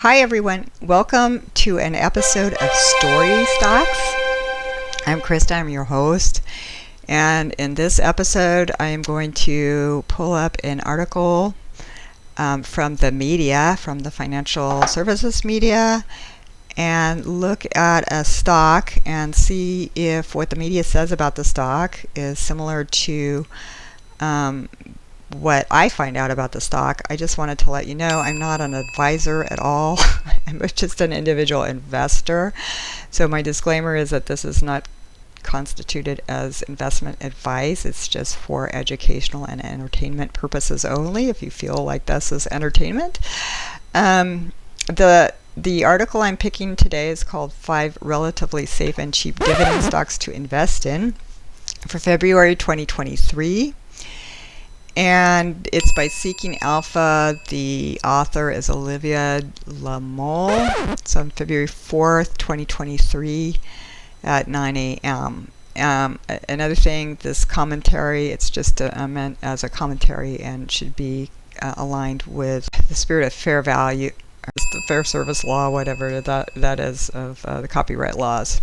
Hi everyone, welcome to an episode of Story Stocks. I'm Krista, I'm your host, and in this episode I am going to pull up an article from the media, from the financial services media, and look at a stock and see if what the media says about the stock is similar to what I find out about the stock. I just wanted to let you know I'm not an advisor at all. I'm just an individual investor. So my disclaimer is that this is not constituted as investment advice. It's just for educational and entertainment purposes only, if you feel like this is entertainment. The article I'm picking today is called 5 Relatively Safe and Cheap Dividend Stocks to Invest in for February 2023. And it's by Seeking Alpha. The author is Olivier Moal. It's on February 4th, 2023 at 9 a.m. Another thing, this commentary, it's just meant as a commentary and should be aligned with the spirit of fair value, or the fair service law, whatever that is, of the copyright laws.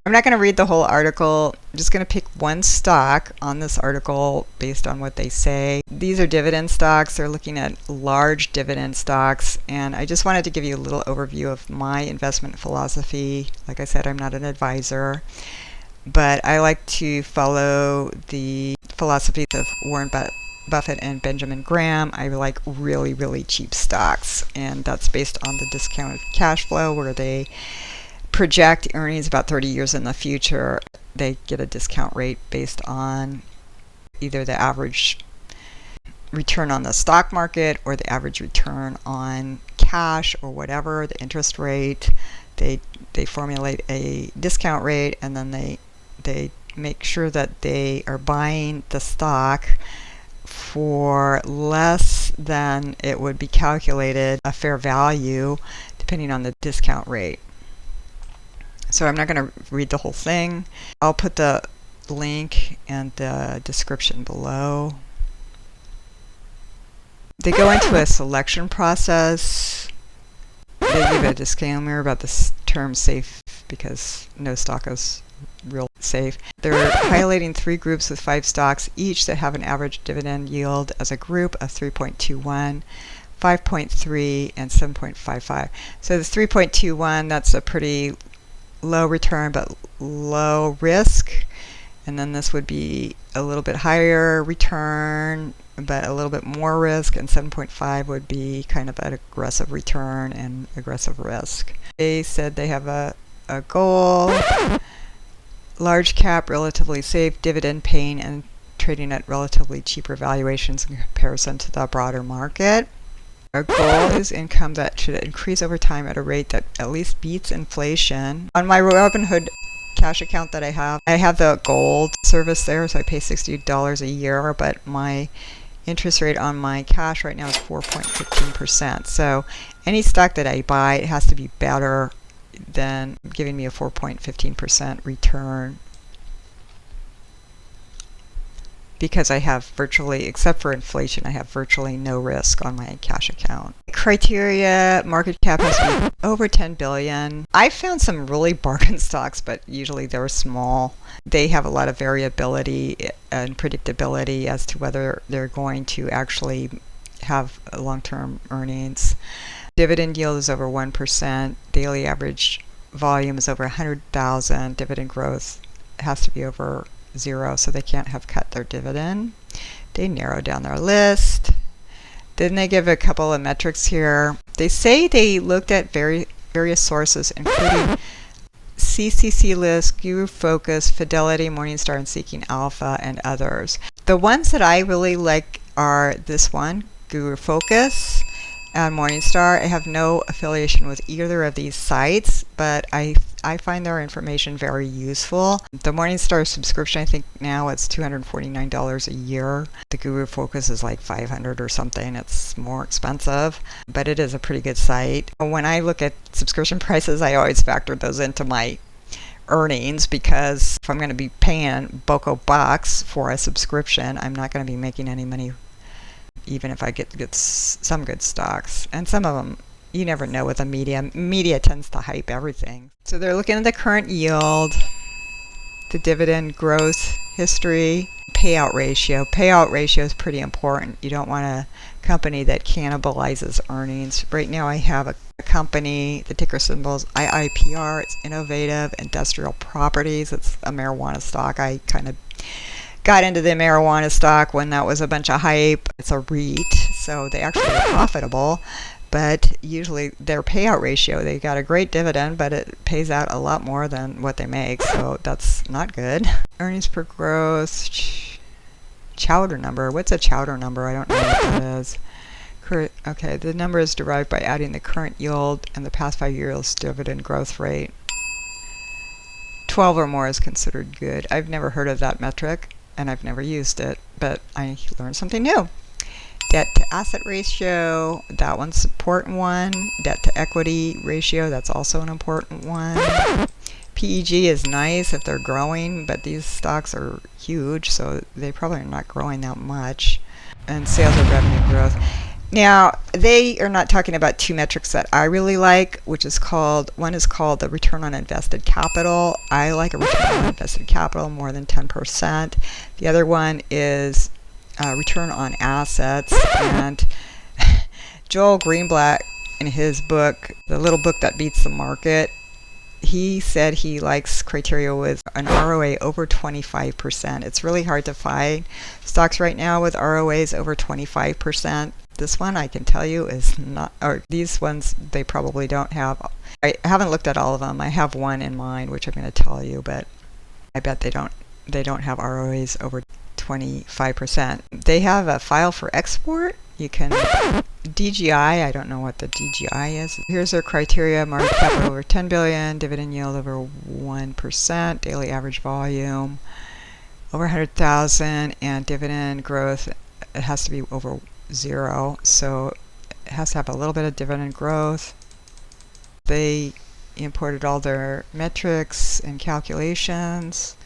I'm not going to read the whole article. I'm just going to pick one stock on this article based on what they say. These are dividend stocks. They're looking at large dividend stocks. And I just wanted to give you a little overview of my investment philosophy. Like I said, I'm not an advisor, but I like to follow the philosophies of Warren Buffett and Benjamin Graham. I like really, really cheap stocks. And that's based on the discounted cash flow, where they project earnings about 30 years in the future. They get a discount rate based on either the average return on the stock market or the average return on cash or whatever, the interest rate. They formulate a discount rate, and then they make sure that they are buying the stock for less than it would be calculated a fair value depending on the discount rate. So I'm not going to read the whole thing. I'll put the link and the description below. They go into a selection process. They give a disclaimer about the term safe because no stock is real safe. They're highlighting 3 groups with 5 stocks each that have an average dividend yield as a group of 3.21, 5.3, and 7.55. So the 3.21, that's a pretty low return but low risk, and then this would be a little bit higher return but a little bit more risk, and 7.5 would be kind of an aggressive return and aggressive risk. They said they have a goal: large cap, relatively safe, dividend paying, and trading at relatively cheaper valuations in comparison to the broader market. Our goal is income that should increase over time at a rate that at least beats inflation. On my Robinhood cash account that I have the gold service there, so I pay $60 a year, but my interest rate on my cash right now is 4.15%. So any stock that I buy, it has to be better than giving me a 4.15% return, because I have virtually, except for inflation, I have virtually no risk on my cash account. Criteria: market cap has to be over 10 billion. I found some really bargain stocks, but usually they're small. They have a lot of variability and predictability as to whether they're going to actually have long-term earnings. Dividend yield is over 1%. Daily average volume is over 100,000. Dividend growth has to be over 0, so they can't have cut their dividend. They narrow down their list. Then they give a couple of metrics here. They say they looked at various sources, including CCC List, Guru Focus, Fidelity, Morningstar, and Seeking Alpha, and others. The ones that I really like are this one, Guru Focus, and Morningstar. I have no affiliation with either of these sites, but I find their information very useful. The Morningstar subscription, I think now it's $249 a year. The Guru Focus is like $500 or something. It's more expensive, but it is a pretty good site. When I look at subscription prices, I always factor those into my earnings, because if I'm going to be paying bucks for a subscription, I'm not going to be making any money even if I get some good stocks. And some of them you never know with the media. Media tends to hype everything. So they're looking at the current yield, the dividend growth history, payout ratio. Payout ratio is pretty important. You don't want a company that cannibalizes earnings. Right now I have a company, the ticker symbol is IIPR. It's Innovative Industrial Properties. It's a marijuana stock. I kind of got into the marijuana stock when that was a bunch of hype. It's a REIT, so they actually are profitable. But usually their payout ratio, they got a great dividend, but it pays out a lot more than what they make, so that's not good. Earnings per gross, chowder number. What's a chowder number? I don't know what that is. Okay, the number is derived by adding the current yield and the past 5 years dividend growth rate. 12 or more is considered good. I've never heard of that metric, and I've never used it, but I learned something new. Debt to asset ratio, that one's an important one. Debt to equity ratio, that's also an important one. PEG is nice if they're growing, but these stocks are huge, so they probably are not growing that much. And sales or revenue growth. Now, they are not talking about two metrics that I really like, which is one is called the return on invested capital. I like a return on invested capital more than 10%. The other one is return on assets. And Joel Greenblatt, in his book, The Little Book That Beats the Market, he said he likes criteria with an ROA over 25%. It's really hard to find stocks right now with ROAs over 25%. This one, I can tell you, is not, or these ones, they probably don't have. I haven't looked at all of them. I have one in mind, which I'm going to tell you, but I bet they don't have ROAs over 25%. They have a file for export. You can DGI, I don't know what the DGI is. Here's their criteria: market capital over 10 billion, dividend yield over 1%, daily average volume over 100,000, and dividend growth, it has to be over 0, so it has to have a little bit of dividend growth. They imported all their metrics and calculations.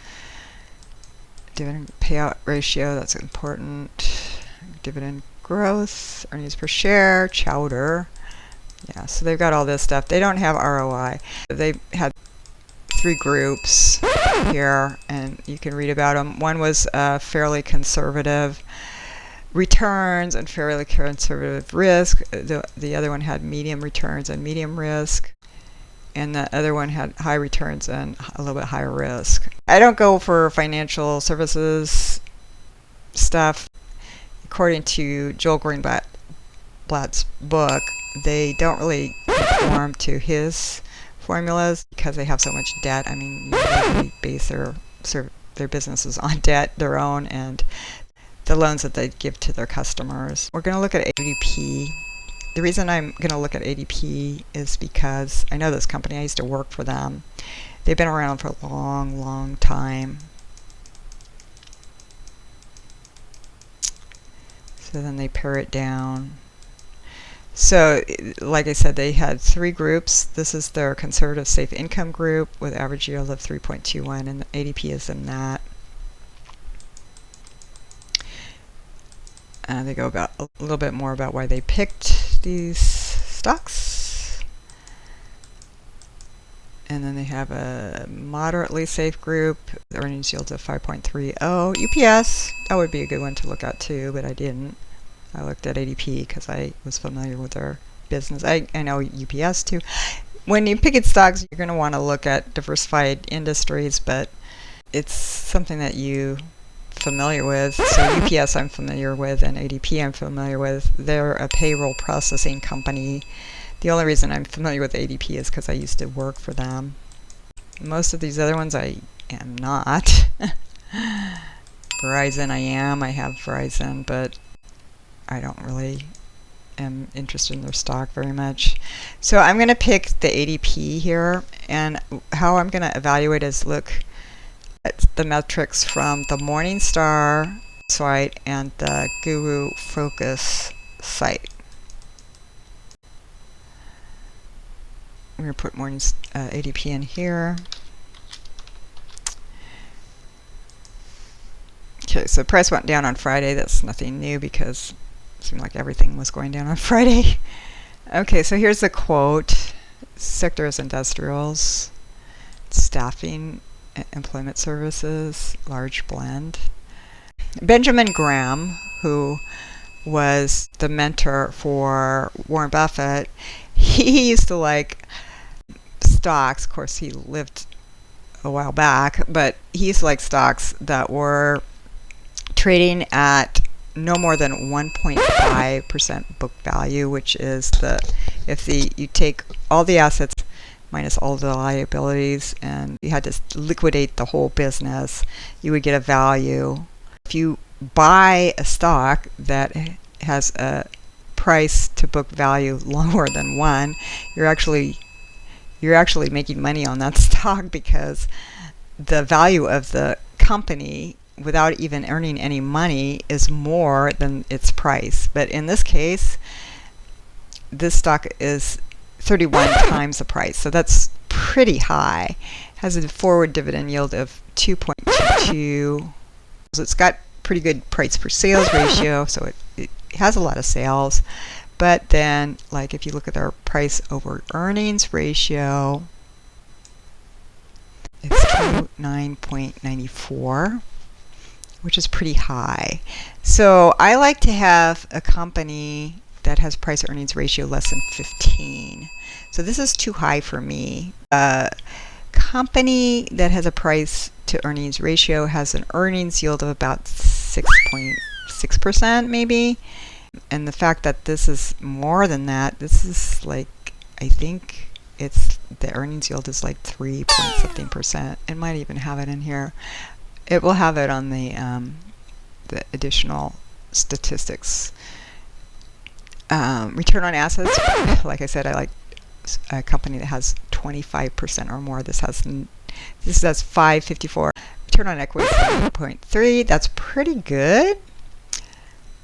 Dividend payout ratio, that's important. Dividend growth, earnings per share, chowder. Yeah, so they've got all this stuff. They don't have ROI. They had 3 groups here, and you can read about them. One was fairly conservative returns and fairly conservative risk. The other one had medium returns and medium risk. And the other one had high returns and a little bit higher risk. I don't go for financial services stuff. According to Joel Greenblatt's book, they don't really conform to his formulas because they have so much debt. I mean, they base their businesses on debt, their own, and the loans that they give to their customers. We're going to look at ADP. The reason I'm going to look at ADP is because I know this company. I used to work for them. They've been around for a long, long time. So then they pare it down. So, like I said, they had 3 groups. This is their conservative safe income group with average yield of 3.21, and the ADP is in that. They go about a little bit more about why they picked these stocks. And then they have a moderately safe group, earnings yields of 5.30. UPS, that would be a good one to look at too, but I didn't. I looked at ADP because I was familiar with their business. I know UPS too. When you pick at stocks, you're going to want to look at diversified industries, but it's something that you familiar with. So UPS I'm familiar with, and ADP I'm familiar with. They're a payroll processing company. The only reason I'm familiar with ADP is because I used to work for them. Most of these other ones I am not. Verizon I have Verizon, but I don't really am interested in their stock very much. So I'm going to pick the ADP here, and how I'm going to evaluate is look at the metrics from the Morningstar site and the Guru Focus site. I'm going to put ADP in here. Okay, so the price went down on Friday. That's nothing new because it seemed like everything was going down on Friday. Okay, so here's the quote. Sector is industrials, staffing, employment services, large blend. Benjamin Graham, who was the mentor for Warren Buffett, he used to like stocks. Of course, he lived a while back, but he used to like stocks that were trading at no more than 1.5% book value, which is you take all the assets minus all the liabilities and you had to liquidate the whole business, you would get a value. If you buy a stock that has a price to book value lower than 1, you're actually making money on that stock, because the value of the company without even earning any money is more than its price. But in this case, this stock is 31 times the price, so that's pretty high. It has a forward dividend yield of 2.22. So it's got pretty good price per sales ratio, so it has a lot of sales. But then, like, if you look at their price over earnings ratio, it's 29.94, which is pretty high. So I like to have a company that has price earnings ratio less than 15. So this is too high for me. A company that has a price to earnings ratio has an earnings yield of about 6.6% maybe. And the fact that this is more than that, this is like, I think the earnings yield is like 3 point something%. It might even have it in here. It will have it on the additional statistics. Return on assets, like I said, I like a company that has 25% or more. This has 554. Return on equity 7.3. That's pretty good,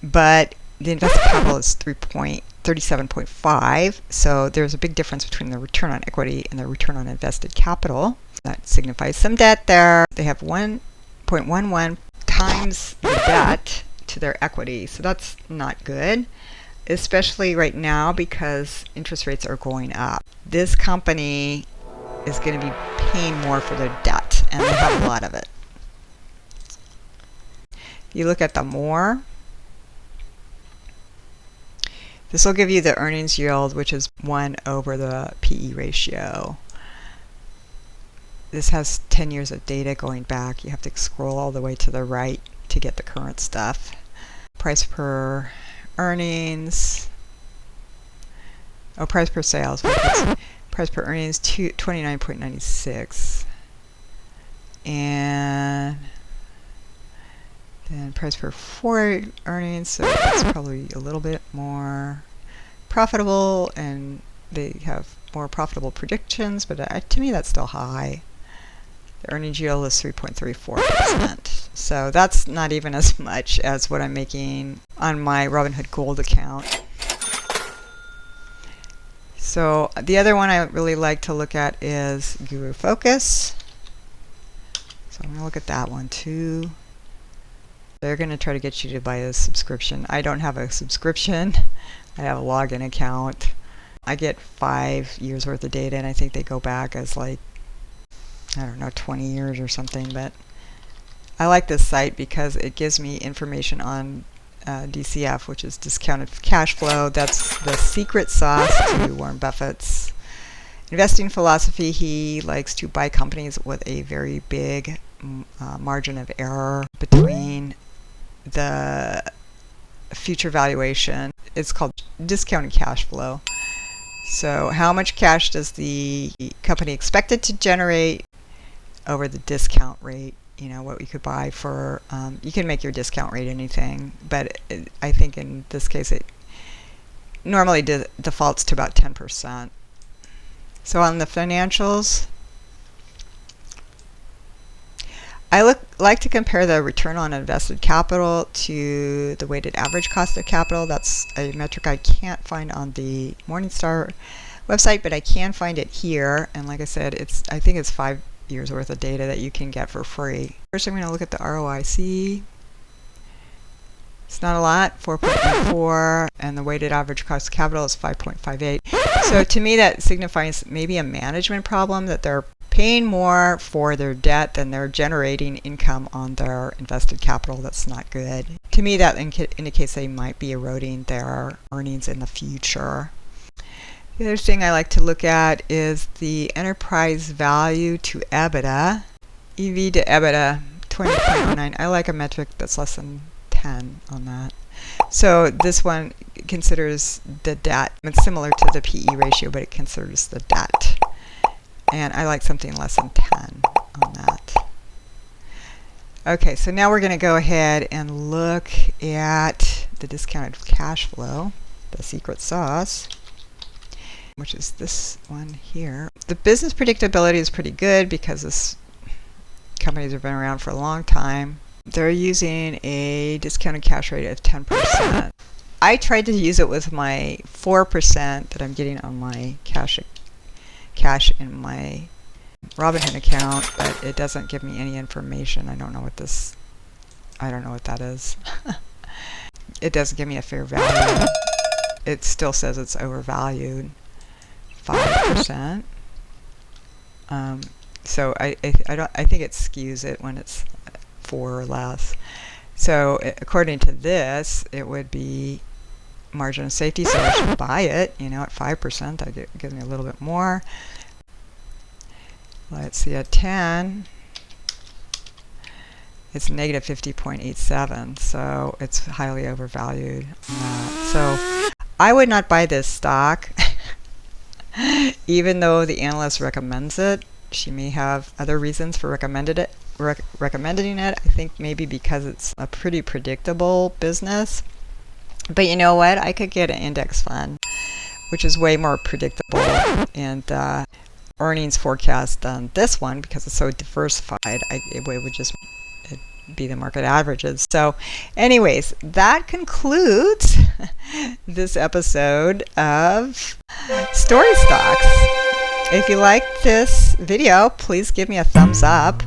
but the invested capital is 37.5. So there's a big difference between the return on equity and the return on invested capital. That signifies some debt there. They have 1.11 times the debt to their equity, so that's not good, especially right now because interest rates are going up. This company is going to be paying more for their debt, and they have a lot of it. You look at the more, this will give you the earnings yield, which is 1 over the PE ratio. This has 10 years of data going back. You have to scroll all the way to the right to get the current stuff. Price per earnings. Price per sales. Price per earnings 29.96. And then price per forward earnings, so that's probably a little bit more profitable, and they have more profitable predictions, but to me that's still high. The earnings yield is 3.34%. So that's not even as much as what I'm making on my Robinhood Gold account. So the other one I really like to look at is Guru Focus. So I'm going to look at that one too. They're going to try to get you to buy a subscription. I don't have a subscription. I have a login account. I get 5 years worth of data, and I think they go back as like, I don't know, 20 years or something. But I like this site because it gives me information on DCF, which is discounted cash flow. That's the secret sauce to Warren Buffett's investing philosophy. He likes to buy companies with a very big margin of error between the future valuation. It's called discounted cash flow. So how much cash does the company expect it to generate over the discount rate? You know, what we could buy for, you can make your discount rate anything, but I think in this case it normally defaults to about 10%. So on the financials, I like to compare the return on invested capital to the weighted average cost of capital. That's a metric I can't find on the Morningstar website, but I can find it here. And like I said, I think it's 5 years worth of data that you can get for free. First, I'm going to look at the ROIC. It's not a lot, 4.4, and the weighted average cost of capital is 5.58. So to me, that signifies maybe a management problem, that they're paying more for their debt than they're generating income on their invested capital. That's not good. To me, that indicates they might be eroding their earnings in the future. The other thing I like to look at is the enterprise value to EBITDA. EV to EBITDA, 20.09. I like a metric that's less than 10 on that. So this one considers the debt. It's similar to the PE ratio, but it considers the debt. And I like something less than 10 on that. Okay, so now we're going to go ahead and look at the discounted cash flow, the secret sauce, which is this one here. The business predictability is pretty good because this companies have been around for a long time. They're using a discounted cash rate of 10%. I tried to use it with my 4% that I'm getting on my cash in my Robinhood account, but it doesn't give me any information. I don't know what that is. It doesn't give me a fair value. It still says it's overvalued. 5%. So I think it skews it when it's 4 or less. So according to this, it would be margin of safety, so I should buy it, at 5%. That gives me a little bit more. Let's see, at 10, it's negative 50.87, so it's highly overvalued. So I would not buy this stock, even though the analyst recommends it. She may have other reasons for recommending it. I think maybe because it's a pretty predictable business. But you know what? I could get an index fund, which is way more predictable and earnings forecast than this one because it's so diversified. It would just be the market averages. So anyways, that concludes this episode of Story Stocks. If you liked this video, please give me a thumbs up.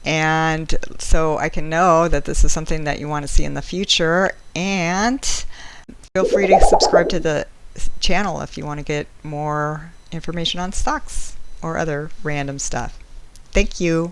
And so I can know that this is something that you want to see in the future. And feel free to subscribe to the channel if you want to get more information on stocks or other random stuff. Thank you.